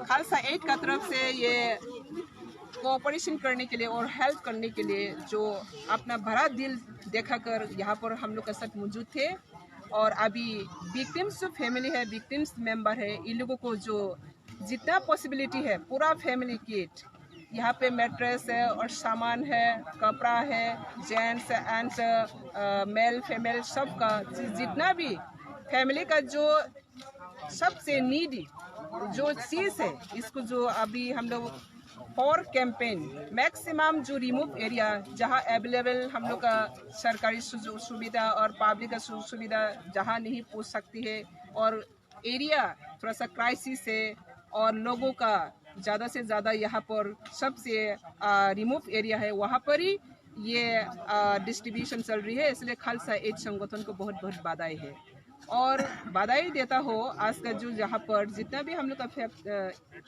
Khalsa add का तरफ से ये कोऑपरेशन करने के लिए और हेल्प करने के लिए जो अपना भरा दिल दिखाकर यहाँ पर हम लोग के साथ मौजूद थे। और अभी विक्टिम्स जो फैमिली है, विक्टिम्स मेंबर है, इन लोगों को जो जितना पॉसिबिलिटी है पूरा फैमिली किट यहाँ पे मैट्रेस है और सामान है, कपड़ा है, जेंट्स एंड मेल फीमेल सबका जितना भी फैमिली का जो सबसे नीडी जो चीज़ है, इसको जो अभी हम लोग फॉर कैंपेन मैक्सिमम जो रिमूव एरिया जहाँ अवेलेबल हम लोग का सरकारी सुविधा और पब्लिक का सुविधा जहाँ नहीं पहुँच सकती है और एरिया थोड़ा सा क्राइसिस है और लोगों का ज़्यादा से ज़्यादा यहाँ पर सबसे रिमूव एरिया है, वहाँ पर ही ये डिस्ट्रीब्यूशन चल रही है। इसलिए खालसा एड संगठन को बहुत बहुत बधाई है और बधाई देता हो आज का जो यहाँ पर जितना भी हम लोग का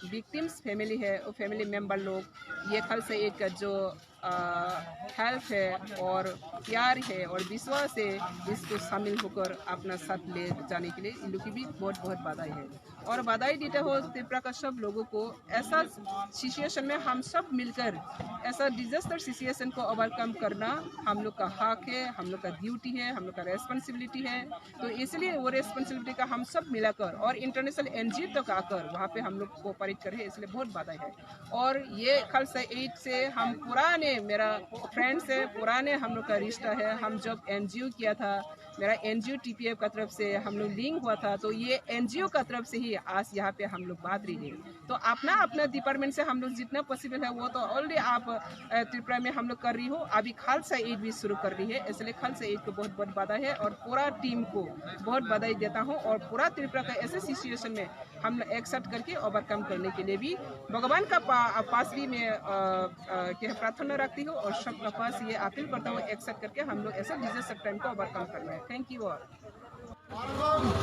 विक्टिम्स फैमिली है वो फैमिली मेम्बर लोग ये खालसा एड का जो हेल्प है और प्यार है और विश्वास है, इसको शामिल होकर अपना साथ ले जाने के लिए इन लोग की भी बहुत बहुत बधाई है। और बधाई देते हो त्रिपुरा का सब लोगों को। ऐसा सिचुएशन में हम सब मिलकर ऐसा डिजास्टर सिचुएशन को ओवरकम करना हम लोग का हक है, हम लोग का ड्यूटी है, हम लोग का रेस्पॉन्सिबिलिटी है। तो इसलिए वो रेस्पॉन्सिबिलिटी का हम सब मिलाकर और इंटरनेशनल एनजीओ तक आकर वहाँ पे हम लोग कोऑपरेट कर रहे हैं, इसलिए बहुत बधाई है। और ये खालसा एड से हम पुराने मेरा फ्रेंड्स है, पुराने हम लोग का रिश्ता है। हम जब एनजीओ किया था, मेरा एनजीओ टीपीएफ का तरफ से हम लोग लिंक हुआ था, तो ये एनजीओ का तरफ से ही आज यहाँ पे हम लोग बात रही है। तो अपना अपना डिपार्टमेंट से हम लोग जितना पॉसिबल है वो तो ऑलरेडी आप त्रिपुरा में हम लोग कर रही हो, अभी खालसा एड भी शुरू कर रही है, इसलिए खालसा एड को बहुत बहुत बधाई है और पूरा टीम को बहुत बधाई देता हूँ। और पूरा त्रिपुरा का ऐसे सिचुएशन में हम लोग एक्सेप्ट करके ओवरकम करने के लिए भी भगवान का पास भी मैं प्रार्थना रखती हूँ और सबका पास ये अपील करता हूँ एक्सेप्ट करके हम लोग ऐसा डिजास्टर टाइम को ओवरकम करना है। Thank you all.